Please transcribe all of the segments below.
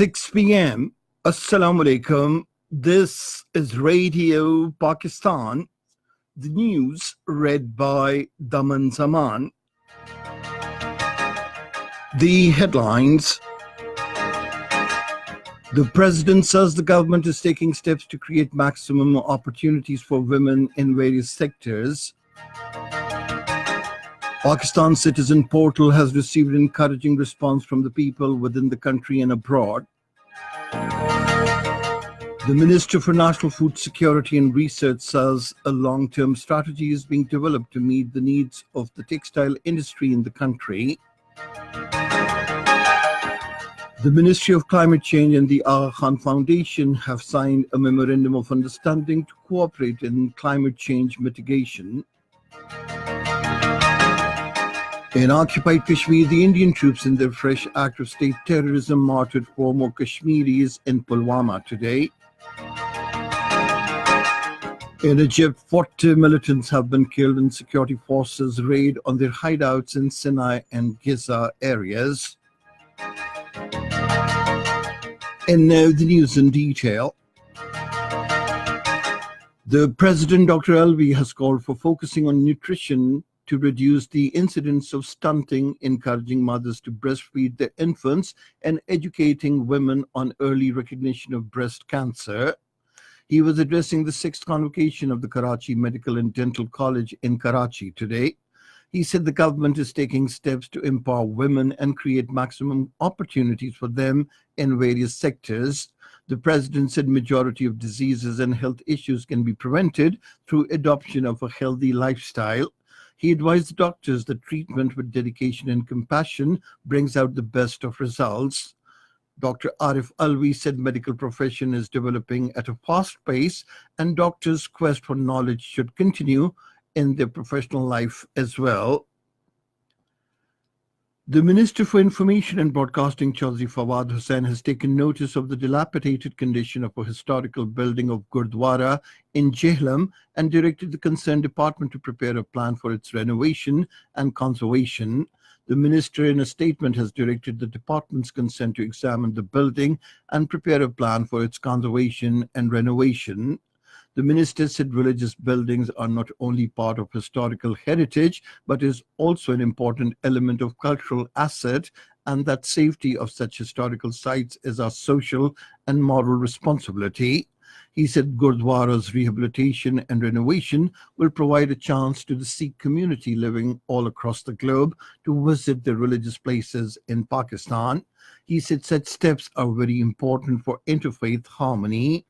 6 p.m. Assalamu alaikum. This is Radio Pakistan. The news read by Daman Zaman. The headlines. The president says the government is taking steps to create maximum opportunities for women in various sectors. Pakistan Citizen Portal has received encouraging response from the people within the country and abroad. The Minister for National Food Security and Research says a long-term strategy is being developed to meet the needs of the textile industry in the country. The Ministry of Climate Change and the Aga Khan Foundation have signed a memorandum of understanding to cooperate in climate change mitigation. In occupied Kashmir, the Indian troops in their fresh act of state terrorism martyred 4 more Kashmiris in Pulwama today. In Egypt, 40 militants have been killed in security forces' raid on their hideouts in Sinai and Giza areas. And now the news in detail. The President, Dr. Alvi, has called for focusing on nutrition to reduce the incidence of stunting, encouraging mothers to breastfeed their infants, and educating women on early recognition of breast cancer. He was addressing the 6th convocation of the Karachi Medical and Dental College in Karachi today. He said the government is taking steps to empower women and create maximum opportunities for them in various sectors. The president said majority of diseases and health issues can be prevented through adoption of a healthy lifestyle. He advised doctors that treatment with dedication and compassion brings out the best of results. Dr. Arif Alvi said medical profession is developing at a fast pace and doctors' quest for knowledge should continue in their professional life as well. The Minister for Information and Broadcasting, Chaudhry Fawad Hussain, has taken notice of the dilapidated condition of a historical building of Gurdwara in Jhelum and directed the concerned department to prepare a plan for its renovation and conservation. The minister, in a statement, has directed the departments concerned to examine the building and prepare a plan for its conservation and renovation. The minister said religious buildings are not only part of historical heritage, but is also an important element of cultural asset, and that safety of such historical sites is our social and moral responsibility. He said Gurdwara's rehabilitation and renovation will provide a chance to the Sikh community living all across the globe to visit the religious places in Pakistan. He said such steps are very important for interfaith harmony.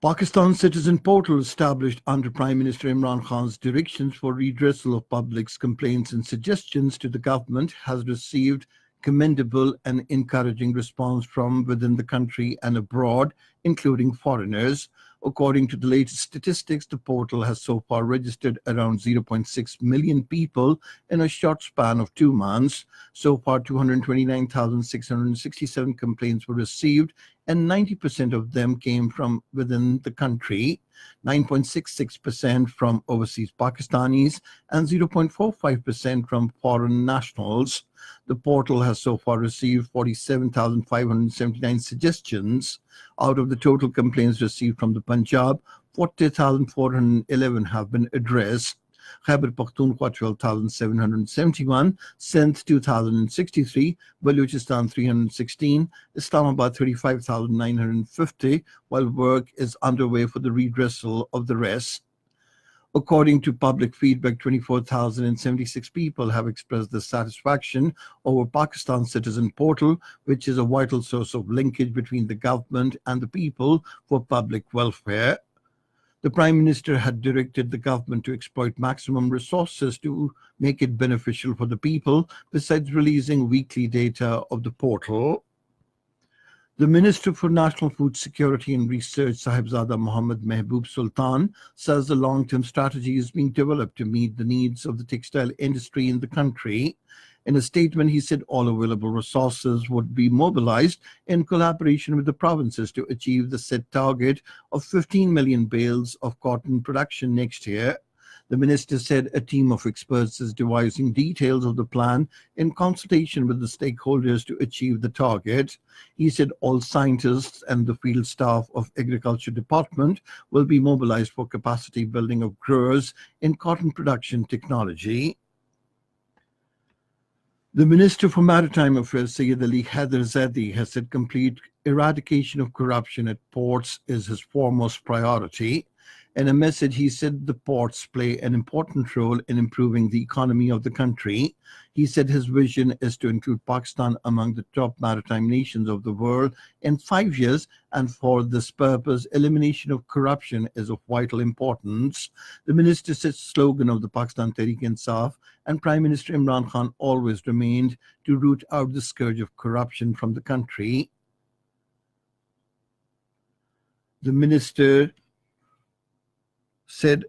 Pakistan Citizen Portal, established under Prime Minister Imran Khan's directions for redressal of public's complaints and suggestions to the government, has received commendable and encouraging response from within the country and abroad, including foreigners. According to the latest statistics, the portal has so far registered around 0.6 million people in a short span of 2 months. So far, 229,667 complaints were received, and 90% of them came from within the country, 9.66% from overseas Pakistanis, and 0.45% from foreign nationals. The portal has so far received 47,579 suggestions. Out of the total complaints received from the Punjab, 40,411 have been addressed. Khyber Pakhtunkhwa 12,771, Sindh 2,063, Baluchistan 316, Islamabad 35,950, while work is underway for the redressal of the rest. According to public feedback, 24,076 people have expressed their satisfaction over Pakistan Citizen Portal, which is a vital source of linkage between the government and the people for public welfare. The Prime Minister had directed the government to exploit maximum resources to make it beneficial for the people, besides releasing weekly data of the portal. The Minister for National Food Security and Research, Sahibzada Mohammad Mehboob Sultan, says a long-term strategy is being developed to meet the needs of the textile industry in the country. In a statement, he said all available resources would be mobilized in collaboration with the provinces to achieve the set target of 15 million bales of cotton production next year. The minister said a team of experts is devising details of the plan in consultation with the stakeholders to achieve the target. He said all scientists and the field staff of Agriculture Department will be mobilized for capacity building of growers in cotton production technology. The Minister for Maritime Affairs, Syed Ali Haidarzadeh, has said complete eradication of corruption at ports is his foremost priority. In a message, he said the ports play an important role in improving the economy of the country. He said his vision is to include Pakistan among the top maritime nations of the world in 5 years, and for this purpose, elimination of corruption is of vital importance. The minister said the slogan of the Pakistan Tehreek-e-Insaf and Prime Minister Imran Khan always remained to root out the scourge of corruption from the country. The minister said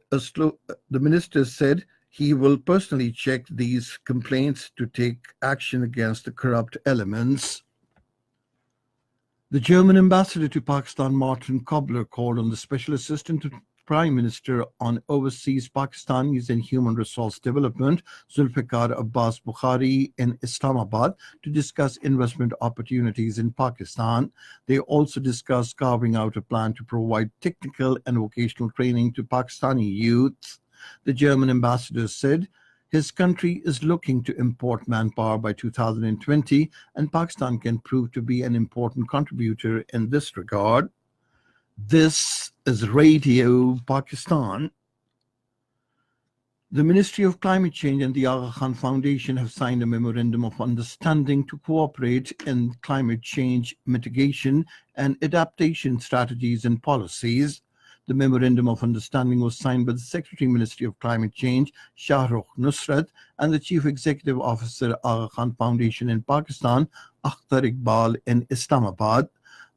he will personally check these complaints to take action against the corrupt elements. The German ambassador to Pakistan, Martin Kobler, called on the Special Assistant to Prime Minister on Overseas Pakistanis and Human Resource Development, Zulfikar Abbas Bukhari, in Islamabad to discuss investment opportunities in Pakistan. They also discussed carving out a plan to provide technical and vocational training to Pakistani youth. The German ambassador said his country is looking to import manpower by 2020, and Pakistan can prove to be an important contributor in this regard. This is Radio Pakistan. The Ministry of Climate Change and the Aga Khan Foundation have signed a memorandum of understanding to cooperate in climate change mitigation and adaptation strategies and policies. The memorandum of understanding was signed by the Secretary Ministry of Climate Change, Shah Rukh Nusrat, and the Chief Executive Officer, Aga Khan Foundation in Pakistan, Akhtar Iqbal, in Islamabad.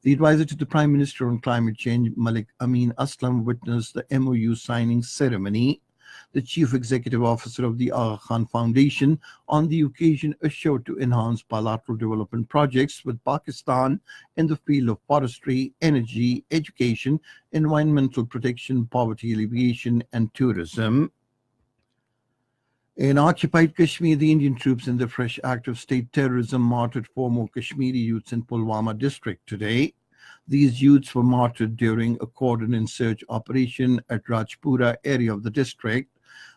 The advisor to the Prime Minister on Climate Change, Malik Amin Aslam, witnessed the MOU signing ceremony. The Chief Executive Officer of the Aga Khan Foundation on the occasion assured to enhance bilateral development projects with Pakistan in the field of forestry, energy, education, environmental protection, poverty alleviation, and tourism. In occupied Kashmir, the Indian troops in the fresh act of state terrorism martyred 4 more Kashmiri youths in Pulwama district today. These youths were martyred during a cordon search operation at Rajpura area of the district.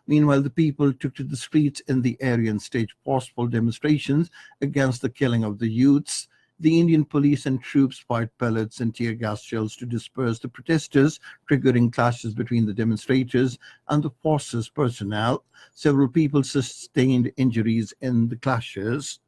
Meanwhile, the people took to the streets in the area and staged forceful demonstrations against the killing of the youths. The Indian police and troops fired pellets and tear gas shells to disperse the protesters, triggering clashes between the demonstrators and the forces personnel. Several people sustained injuries in the clashes.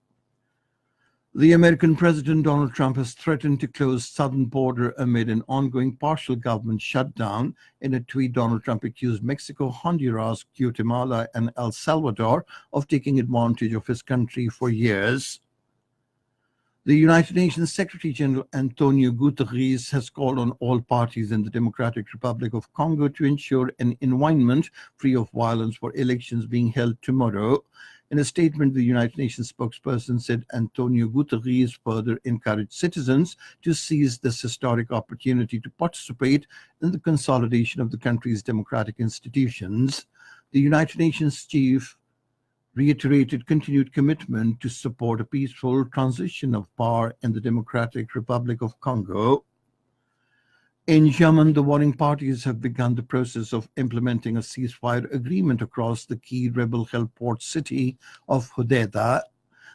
The American President Donald Trump has threatened to close southern border amid an ongoing partial government shutdown. In a tweet, Donald Trump accused Mexico, Honduras, Guatemala, and El Salvador of taking advantage of his country for years. The United Nations Secretary General Antonio Guterres has called on all parties in the Democratic Republic of Congo to ensure an environment free of violence for elections being held tomorrow. In a statement, the United Nations spokesperson said Antonio Guterres further encouraged citizens to seize this historic opportunity to participate in the consolidation of the country's democratic institutions. The United Nations chief reiterated continued commitment to support a peaceful transition of power in the Democratic Republic of Congo. In Yemen, the warring parties have begun the process of implementing a ceasefire agreement across the key rebel-held port city of Hodeidah.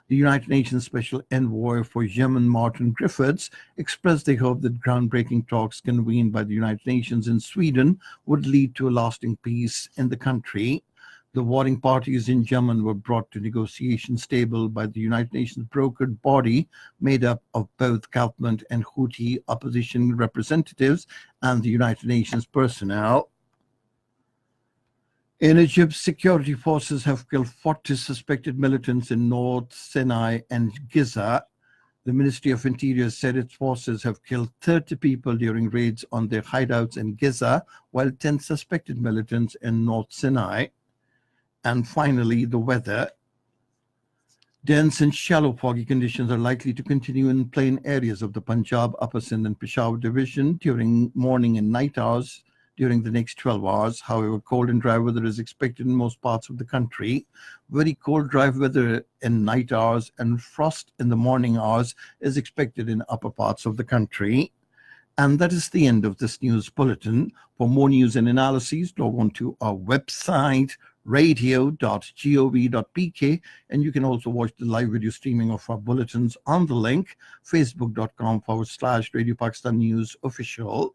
The United Nations Special Envoy for Yemen, Martin Griffiths, expressed the hope that groundbreaking talks convened by the United Nations in Sweden would lead to a lasting peace in the country. The warring parties in Yemen were brought to negotiation table by the United Nations brokered body made up of both government and Houthi opposition representatives and the United Nations personnel. In Egypt, security forces have killed 40 suspected militants in North Sinai and Giza. The Ministry of Interior said its forces have killed 30 people during raids on their hideouts in Giza, while 10 suspected militants in North Sinai. And finally, the weather. Dense and shallow foggy conditions are likely to continue in plain areas of the Punjab, Upper Sindh and Peshawar division during morning and night hours during the next 12 hours. However, cold and dry weather is expected in most parts of the country. Very cold, dry weather in night hours and frost in the morning hours is expected in upper parts of the country. And that is the end of this news bulletin. For more news and analyses, log on to our website, radio.gov.pk, and you can also watch the live video streaming of our bulletins on the link, facebook.com/Radio Pakistan News Official.